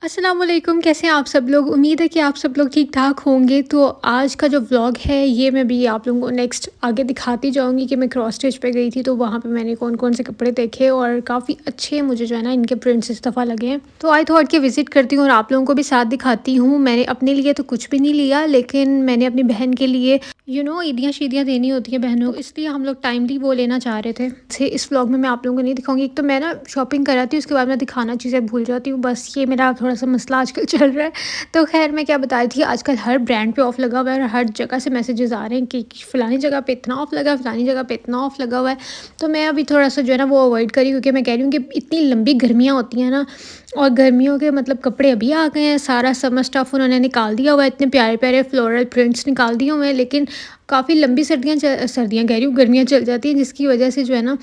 अस्सलाम वालेकुम, कैसे हैं आप सब लोग? उम्मीद है कि आप सब लोग ठीक-ठाक होंगे। तो आज का जो व्लॉग है ये मैं भी आप लोगों को नेक्स्ट आगे दिखाती जाऊँगी कि मैं क्रॉस स्टिच पे गई थी, तो वहाँ पे मैंने कौन-कौन से कपड़े देखे और काफ़ी अच्छे मुझे जो है ना इनके प्रिंट्स इस दफ़ा लगे हैं। तो आई थॉट कि विज़िट करती हूँ और आप लोगों को भी साथ दिखाती हूँ। मैंने अपने लिए तो कुछ भी नहीं लिया, लेकिन मैंने अपनी बहन के लिए ईदियाँ-शीदियाँ देनी होती हैं बहनों को, इसलिए हम लोग टाइमली वो लेना चाह रहे थे। से इस व्लॉग में मैं आप लोगों को नहीं दिखाऊँगी। एक तो मैं ना शॉपिंग कर आती हूँ, उसके बाद मैं दिखाना चीज़ें भूल जाती हूँ। बस ये मेरा थोड़ा-सा मसला आजकल चल रहा है। तो ख़ैर मैं क्या बता रही थी, आजकल हर ब्रांड पे ऑफ लगा हुआ है और हर जगह से मैसेजेस आ रहे हैं कि फ़लानी जगह पे इतना ऑफ लगा है, फ़लानी जगह पे इतना ऑफ लगा हुआ है। तो मैं अभी थोड़ा-सा जो है ना वो अवॉइड करी, क्योंकि मैं कह रही हूँ कि इतनी लंबी गर्मियाँ होती हैं ना, और गर्मियों के मतलब कपड़े अभी आ गए हैं, सारा समर स्टफ़ उन्होंने निकाल दिया हुआ है, इतने प्यारे-प्यारे फ्लोरल प्रिंट्स निकाल दिए हुए हैं, लेकिन काफ़ी लंबी सर्दियाँ कह रही हूँ, गर्मियाँ चल जाती हैं, जिसकी वजह से जो है ना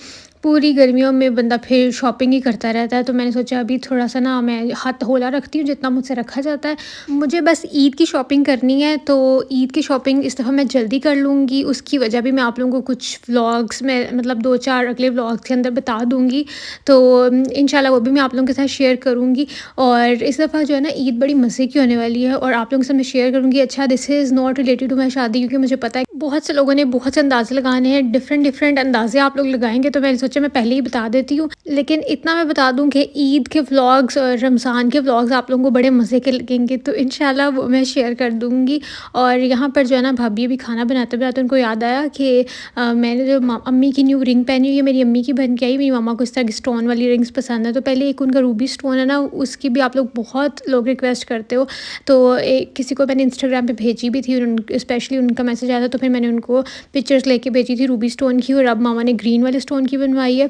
पूरी गर्मियों में बंदा फिर शॉपिंग ही करता रहता है। तो मैंने सोचा अभी थोड़ा-सा ना मैं हाथ हौला रखती हूँ जितना मुझसे रखा जाता है। मुझे बस ईद की शॉपिंग करनी है, तो ईद की शॉपिंग इस दफ़ा मैं जल्दी कर लूँगी। उसकी वजह भी मैं आप लोगों को कुछ व्लॉग्स में मतलब 2-4 अगले व्लॉग्स के अंदर बता दूँगी। तो इंशाल्लाह वो भी मैं आप लोगों के साथ शेयर करूँगी। और इस दफ़ा जो है ना ईद बड़ी मज़े की होने वाली है और आप लोगों से मैं शेयर करूँगी। अच्छा, this is not related to my shaadi, क्योंकि मुझे पता है बहुत से लोगों ने बहुत से अंदाज़े लगाने हैं, डिफरेंट अंदाज़े आप लोग लगाएँगे, तो मैंने सोचा मैं पहले ही बता देती हूँ। लेकिन इतना मैं बता दूँ कि ईद के व्लॉग्स और रमज़ान के व्लॉग्स आप लोगों को बड़े मज़े के लगेंगे, तो इंशाल्लाह वो मैं शेयर कर दूँगी। और यहाँ पर जो है ना भाभी अभी खाना बनाते-बनाते उनको याद आया कि मैंने जो अम्मी की न्यू रिंग पहनी हुई है, मेरी अम्मी की बन के आई। मेरी मम्मा को इस तरह की स्टोन वाली रिंग्स पसंद है, तो पहले एक उनका रूबी स्टोन है ना, उसकी भी आप लोग बहुत लोग रिक्वेस्ट करते हो। तो किसी को मैंने इंस्टाग्राम पे भेजी भी थी, स्पेशली उनका मैसेज आया था, तो फिर मैंने उनको पिक्चर्स लेके भेजी थी रूबी स्टोन की, और अब मामा ने ग्रीन वाले स्टोन की बनवाई है।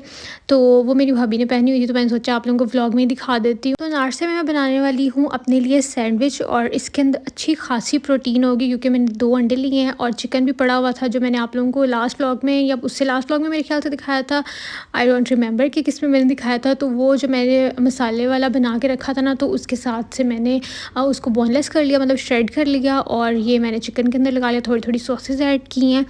तो वो मेरी भाभी ने पहनी हुई थी, तो मैंने सोचा आप लोगों को व्लॉग में ही दिखा देती हूँ। तो नाश्ते में मैं बनाने वाली हूँ अपने लिए सैंडविच, और इसके अंदर अच्छी खासी प्रोटीन होगी, क्योंकि मैंने 2 अंडे लिए हैं और चिकन भी पड़ा हुआ था, जो मैंने आप लोगों को लास्ट व्लॉग में या उससे लास्ट व्लॉग में मेरे ख्याल से दिखाया था। आई डोंट रिमेंबर कि किस में मैंने दिखाया था। तो वो जो मैंने मसाले वाला बना के रखा था ना, तो उसके साथ से मैंने उसको बोनलेस कर लिया, मतलब श्रेड कर लिया, और ये मैंने चिकन के अंदर लगा लिया, थोड़ी-थोड़ी सॉसेस ऐड की हैं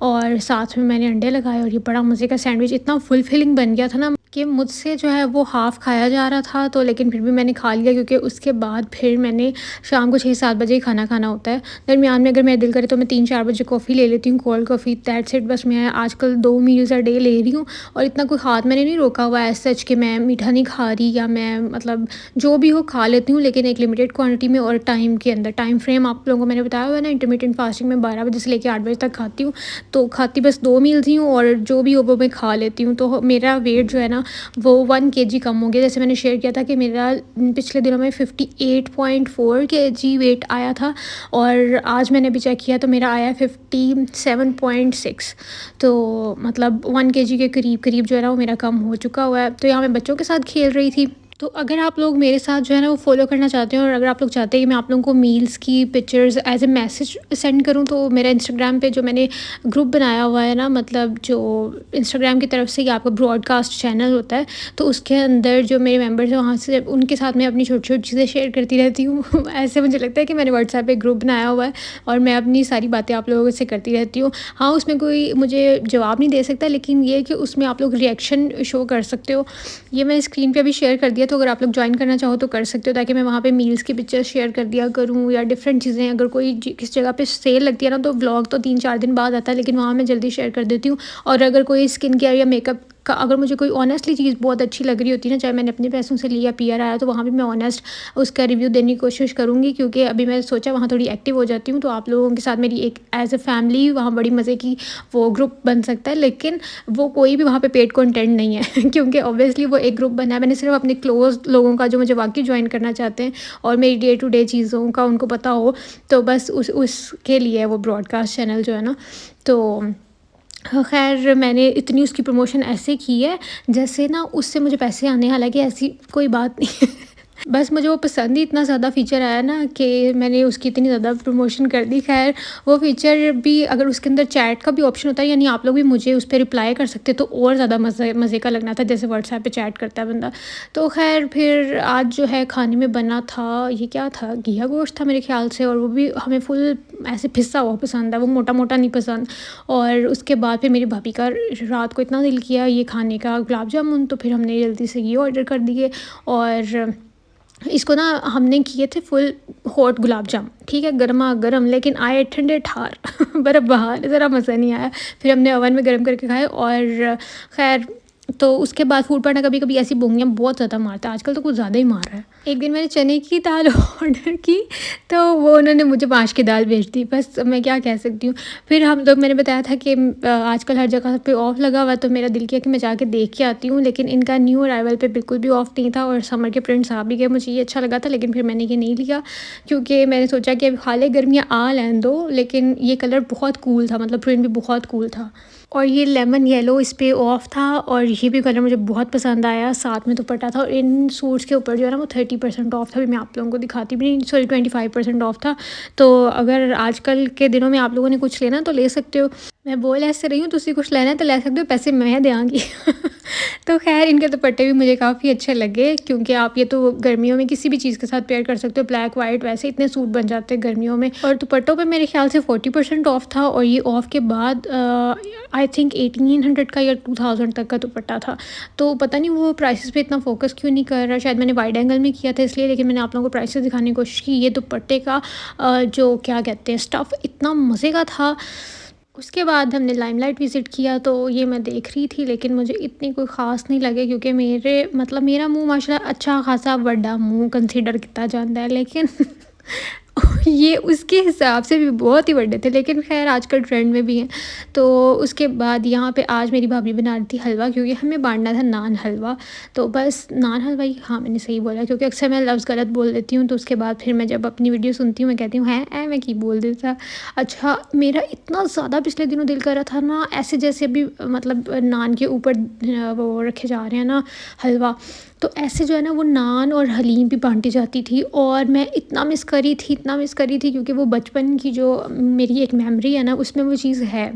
और साथ में मैंने अंडे लगाए, और ये बड़ा मज़े का सैंडविच इतना फुलफिलिंग बन गया था ना कि मुझसे जो है वो हाफ़ खाया जा रहा था, तो लेकिन फिर भी मैंने खा लिया, क्योंकि उसके बाद फिर मैंने शाम को 6-7 बजे ही खाना खाना होता है। दरमियान में अगर मेरा दिल करे तो मैं 3-4 बजे कॉफ़ी ले लेती हूँ, कोल्ड कॉफ़ी, दैट्स इट। बस मैं आजकल 2 मील्स अ डे ले रही हूँ, और इतना कोई हाथ मैंने नहीं रोका हुआ है एज़ सच कि मैं मीठा नहीं खा रही, या मैं मतलब जो भी हो खा लेती हूँ, लेकिन एक लिमिटेड क्वांटिटी में और टाइम के अंदर। टाइम फ्रेम आप लोगों को मैंने बताया हुआ है ना, इंटरमिटेंट फास्टिंग में 12 बजे से लेके 8 बजे तक खाती हूँ। तो खाती बस 2 मील्स ही हूँ, और जो भी हो वो मैं खा लेती हूँ। तो मेरा वेट जो है ना वो 1 केजी कम हो गया। जैसे मैंने शेयर किया था कि मेरा पिछले दिनों में 58.4 केजी वेट आया था, और आज मैंने अभी चेक किया तो मेरा आया 57.6। तो मतलब 1 केजी के करीब-करीब जो है ना वो मेरा कम हो चुका हुआ है। तो यहाँ मैं बच्चों के साथ खेल रही थी। तो अगर आप लोग मेरे साथ जो है ना वो फ़ॉलो करना चाहते हैं, और अगर आप लोग चाहते हैं कि मैं आप लोगों को मील्स की pictures as a message send करूँ, तो मेरा इंस्टाग्राम पे जो मैंने ग्रुप बनाया हुआ है ना, मतलब जो इंस्टाग्राम की तरफ से ही आपका ब्रॉडकास्ट चैनल होता है, तो उसके अंदर जो मेरे मेंबर्स हैं वहाँ से उनके साथ मैं अपनी छोटी-छोटी चीज़ें शेयर करती रहती हूँ। ऐसे मुझे लगता है कि मैंने व्हाट्सएप पे ग्रुप बनाया हुआ है, और मैं अपनी सारी बातें आप लोगों से करती रहती हूँ। हाँ, उसमें कोई मुझे जवाब नहीं दे सकता, लेकिन ये है कि उसमें आप लोग रिएक्शन शो कर सकते हो। ये मैंने स्क्रीन पे अभी शेयर कर दिया, तो अगर आप लोग जॉइन करना चाहो तो कर सकते हो, ताकि मैं वहाँ पे मील्स की पिक्चर्स शेयर कर दिया करूँ, या डिफरेंट चीज़ें अगर कोई किस जगह पे सेल लगती है ना, तो व्लॉग तो 3-4 दिन बाद आता है, लेकिन वहाँ मैं जल्दी शेयर कर देती हूँ। और अगर कोई स्किन केयर या मेकअप का अगर मुझे कोई ऑनेस्टली चीज़ बहुत अच्छी लग रही होती है ना, चाहे मैंने अपने पैसों से ली या पीआर आया, तो वहाँ भी मैं ऑनेस्ट उसका रिव्यू देने की कोशिश करूँगी, क्योंकि अभी मैंने सोचा वहाँ थोड़ी एक्टिव हो जाती हूँ, तो आप लोगों के साथ मेरी एक एज़ अ फैमिली वहाँ बड़ी मज़े की वो ग्रुप बन सकता है। लेकिन वो कोई भी वहाँ पे पेड कंटेंट नहीं है, क्योंकि ऑब्वियसली वो एक ग्रुप बना है। मैंने सिर्फ अपने क्लोज़ लोगों का जो मुझे वाक़ई जॉइन करना चाहते हैं और मेरी डे टू डे चीज़ों का उनको पता हो, तो बस उसके लिए है वो ब्रॉडकास्ट चैनल जो है ना। तो ख़ैर मैंने इतनी उसकी प्रमोशन ऐसे की है जैसे ना उससे मुझे पैसे आने, हालाँकि ऐसी कोई बात नहीं है। बस मुझे वो पसंद ही इतना ज़्यादा फ़ीचर आया ना कि मैंने उसकी इतनी ज़्यादा प्रमोशन कर दी। ख़ैर वो फ़ीचर भी, अगर उसके अंदर चैट का भी ऑप्शन होता है, यानी आप लोग भी मुझे उस पे रिप्लाई कर सकते, तो और ज़्यादा मज़े मज़े का लगना था, जैसे व्हाट्सएप पे चैट करता है बंदा। तो ख़ैर फिर आज जो है खाने में बना था, ये क्या था, घिया गोश्त था मेरे ख़्याल से, और वो भी हमें फुल ऐसे पिसा हुआ पसंद है, वो मोटा-मोटा नहीं पसंद। और उसके बाद फिर मेरी भाभी का रात को इतना दिल किया ये खाने का गुलाब जामुन, तो फिर हमने जल्दी से ये ऑर्डर कर दिए। और इसको ना हमने किए थे फुल हॉट गुलाब जाम, ठीक है, गरमा-गरम, लेकिन आए ठंडे ठार बर्फ़ बहार, ज़रा मज़ा नहीं आया। फिर हमने ओवन में गरम करके खाए और ख़ैर तो उसके बाद फूड पांडा कभी-कभी ऐसी बोंगियाँ बहुत ज़्यादा मारता है, आजकल तो कुछ ज़्यादा ही मार रहा है। एक दिन मैंने चने की दाल ऑर्डर की, तो वो उन्होंने मुझे माश की दाल भेज दी, बस मैं क्या कह सकती हूँ। फिर हम लोग मैंने बताया था कि आजकल हर जगह पे ऑफ लगा हुआ है, तो मेरा दिल किया कि मैं जाके देख के आती हूँ, लेकिन इनका न्यू अराइवल पे बिल्कुल भी ऑफ नहीं था और समर के प्रिंट्स आ भी गए। मुझे ये अच्छा लगा था, लेकिन फिर मैंने ये नहीं लिया क्योंकि मैंने सोचा कि अब हाले गर्मियाँ आ लेने दो, लेकिन ये कलर बहुत कूल था, मतलब प्रिंट भी बहुत कूल था। और ये लेमन येलो इस पे ऑफ था और ये भी कलर मुझे बहुत पसंद आया, साथ में दुपट्टा था और इन सूट्स के ऊपर जो है ना वो 30% ऑफ था। अभी मैं आप लोगों को दिखाती भी नहीं, सॉरी 25% ऑफ था। तो अगर आजकल के दिनों में आप लोगों ने कुछ लेना तो ले सकते हो। मैं बोल ऐसे रही हूँ, तुसी कुछ लेना है तो ले सकते हो, पैसे मैं देंगी। तो खैर इनके दुपट्टे भी मुझे काफ़ी अच्छे लगे, क्योंकि आप ये तो गर्मियों में किसी भी चीज़ के साथ पेयर कर सकते हो, ब्लैक वाइट वैसे इतने सूट बन जाते हैं गर्मियों में। और दुपट्टों पे मेरे ख्याल से 40% ऑफ था और ये ऑफ के बाद आई थिंक 1800 का या 2000 तक का दुपट्टा था। तो पता नहीं वो प्राइसेस पे इतना फोकस क्यों नहीं कर रहा, शायद मैंने वाइड एंगल में किया था इसलिए, लेकिन मैंने आप लोगों को प्राइसेस दिखाने की कोशिश की। ये दुपट्टे का जो क्या कहते हैं स्टफ़ इतना मज़े का था। उसके बाद हमने लाइमलाइट विज़िट किया, तो ये मैं देख रही थी, लेकिन मुझे इतनी कोई ख़ास नहीं लगे क्योंकि मेरे मतलब मेरा मुँह माशाल्लाह अच्छा ख़ासा बड़ा मुँह कंसीडर किया जाता है, लेकिन ये उसके हिसाब से भी बहुत ही बड़े थे, लेकिन ख़ैर आजकल ट्रेंड में भी हैं। तो उसके बाद यहाँ पे आज मेरी भाभी बना रही थी हलवा, क्योंकि हमें बाँटना था नान हलवा। तो बस नान हलवा ही, हाँ मैंने सही बोला, क्योंकि अक्सर मैं लफ्ज़ गलत बोल देती हूँ, तो उसके बाद फिर मैं जब अपनी वीडियो सुनती हूँ मैं कहती हूँ हैं मैं की बोल देता। अच्छा, मेरा इतना ज़्यादा पिछले दिनों दिल कर रहा था ना, ऐसे जैसे अभी मतलब नान के ऊपर वो रखे जा रहे हैं ना हलवा, तो ऐसे जो है ना वो नान और हलीम भी बाँटी जाती थी और मैं इतना मिस करी थी, इतना मिस करी थी, क्योंकि वो बचपन की जो मेरी एक मेमोरी है ना उसमें वो चीज़ है।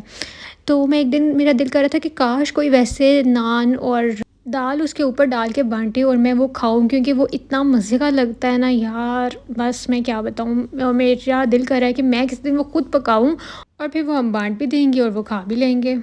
तो मैं एक दिन मेरा दिल कर रहा था कि काश कोई वैसे नान और दाल उसके ऊपर डाल के बाँटे और मैं वो खाऊँ, क्योंकि वो इतना मज़े का लगता है ना यार, बस मैं क्या बताऊँ। मेरा दिल कर रहा है कि मैं किसी दिन वो खुद पकाऊँ और फिर वो हम बाँट भी देंगे और वो खा भी लेंगे।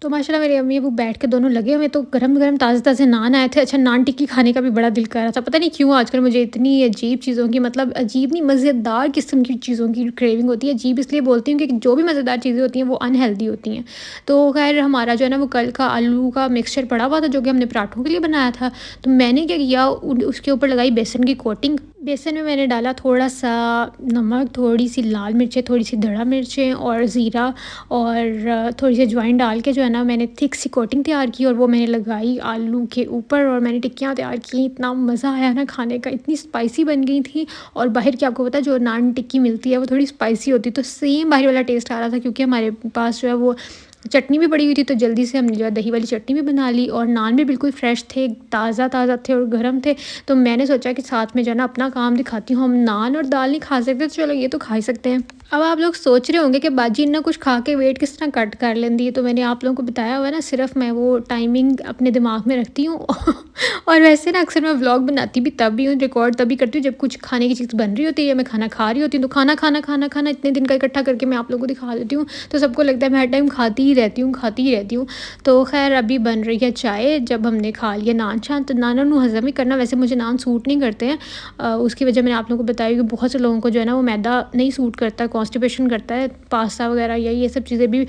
तो माशाल्लाह मेरी अम्मी वो बैठ के दोनों लगे हुए, तो गरम-गरम ताज़े-ताज़े नान आए थे। अच्छा, नान टिक्की खाने का भी बड़ा दिल कर रहा था। पता नहीं क्यों आजकल मुझे इतनी अजीब चीज़ों की, मतलब अजीब नहीं, मज़ेदार किस्म की चीज़ों की क्रेविंग होती है। अजीब इसलिए बोलती हूँ कि जो भी मज़ेदार चीज़ें होती हैं वो अनहेल्दी होती हैं। तो ख़ैर हमारा जो है ना वो कल का आलू का मिक्सचर पड़ा हुआ था, जो कि हमने पराठों के लिए बनाया था। तो मैंने क्या किया, उसके ऊपर लगाई बेसन की कोटिंग। बेसन में मैंने डाला थोड़ा-सा नमक, थोड़ी-सी लाल मिर्चें, थोड़ी-सी धड़ा मिर्चें और ज़ीरा और थोड़ी-सी अजवाइन डाल के जो है ना मैंने थिक सी कोटिंग तैयार की और वो मैंने लगाई आलू के ऊपर और मैंने टिक्कियाँ तैयार की। इतना मज़ा आया ना खाने का, इतनी स्पाइसी बन गई थी। और बाहर की आपको पता है जो नान टिक्की मिलती है वो थोड़ी स्पाइसी होती है, तो सेम बाहर वाला टेस्ट आ रहा था, क्योंकि हमारे पास जो है वो चटनी भी पड़ी हुई थी, तो जल्दी से हमने जो है दही वाली चटनी भी बना ली और नान भी बिल्कुल फ्रेश थे, ताज़ा-ताज़ा थे और गर्म थे। तो मैंने सोचा कि साथ में जो है ना अपना काम दिखाती हूँ, हम नान और दाल नहीं खा सकते, तो चलो ये तो खा ही सकते हैं। अब आप लोग सोच रहे होंगे कि बाजी इतना कुछ खा के वेट किस तरह कट कर लेंदी है, तो मैंने आप लोगों को बताया हुआ है ना, सिर्फ मैं वो टाइमिंग अपने दिमाग में रखती हूँ और वैसे ना अक्सर मैं व्लॉग बनाती भी तब भी हूँ, रिकॉर्ड तभी करती हूँ जब कुछ खाने की चीज़ बन रही होती है या मैं खाना खा रही होती हूँ। तो खाना इतने दिन का इकट्ठा करके मैं आप लोगों को दिखा देती हूँ, तो सबको लगता है मैं हर टाइम खाती ही रहती हूँ, खाती ही रहती हूँ। तो खैर अभी बन रही है चाय, जब हमने खा लिया नान शान, तो नाना नू हज़म ही करना, वैसे मुझे नान सूट नहीं करते हैं। उसकी वजह मैंने आप लोगों को बताई कि बहुत से लोगों को जो है ना वो मैदा नहीं सूट करता, कॉन्स्टिपेशन करता है, पास्ता वगैरह या ये सब चीज़ें भी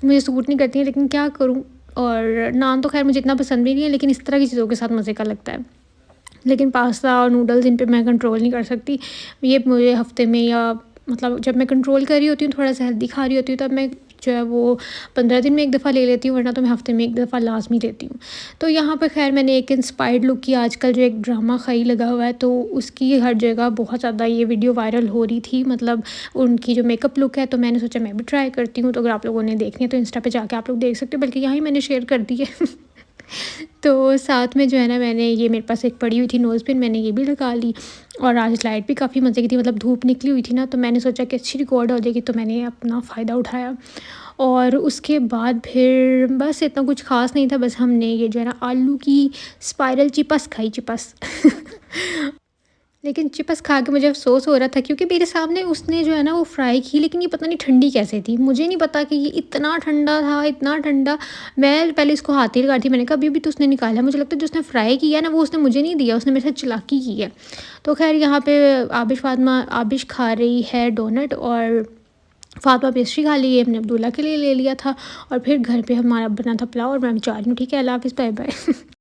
मुझे सूट नहीं करती हैं, लेकिन क्या करूँ। और नान तो खैर मुझे इतना पसंद भी नहीं है, लेकिन इस तरह की चीज़ों के साथ मज़े का लगता है। लेकिन पास्ता और नूडल्स इन पे मैं कंट्रोल नहीं कर सकती। ये मुझे हफ़्ते में या मतलब जब मैं कंट्रोल कर रही होती हूँ, थोड़ा-सा हेल्दी खा रही होती हूँ, तब मैं जो है वो 15 दिन में 1 दफ़ा ले लेती हूँ, वरना तो मैं हफ़्ते में 1 दफ़ा लाज़मी लेती हूँ। तो यहाँ पे ख़ैर मैंने एक इंस्पायर्ड लुक की, आजकल जो एक ड्रामा खाई लगा हुआ है, तो उसकी हर जगह बहुत ज़्यादा ये वीडियो वायरल हो रही थी, मतलब उनकी जो मेकअप लुक है, तो मैंने सोचा मैं भी ट्राई करती हूँ। तो अगर आप लोगों ने देखनी है तो इंस्टा पे जाके आप लोग देख सकते हो, बल्कि यहाँ ही मैंने शेयर कर दी है। तो साथ में जो है ना मैंने ये मेरे पास एक पड़ी हुई थी नोज़ पिन, मैंने ये भी लगा ली। और आज लाइट भी काफ़ी मज़े की थी, मतलब धूप निकली हुई थी ना, तो मैंने सोचा कि अच्छी रिकॉर्ड हो जाएगी, तो मैंने अपना फ़ायदा उठाया। और उसके बाद फिर बस इतना कुछ ख़ास नहीं था, बस हमने ये जो है ना आलू की स्पाइरल चिप्स खाई, चिप्स। लेकिन चिप्स खा के मुझे अफ़सोस हो रहा था क्योंकि मेरे सामने उसने जो है ना वो फ्राई की, लेकिन ये पता नहीं ठंडी कैसे थी। मुझे नहीं पता कि ये इतना ठंडा था, इतना ठंडा। मैं पहले इसको हाथ ही लगा रही थी, मैंने कहा अभी-अभी तो उसने निकाला। मुझे लगता है जो उसने फ्राई किया ना वो उसने मुझे नहीं दिया, उसने मेरे साथ चालाकी की है। तो ख़ैर यहाँ पे आबिश खा रही है डोनट और फ़ातिमा पेस्ट्री खा ली है, हमने अब्दुल्ला के लिए ले लिया था और फिर घर पे हमारा बना था पुलाव और मैं जा रही हूँ। ठीक है, अल्लाह हाफ़िज़, बाय बाय।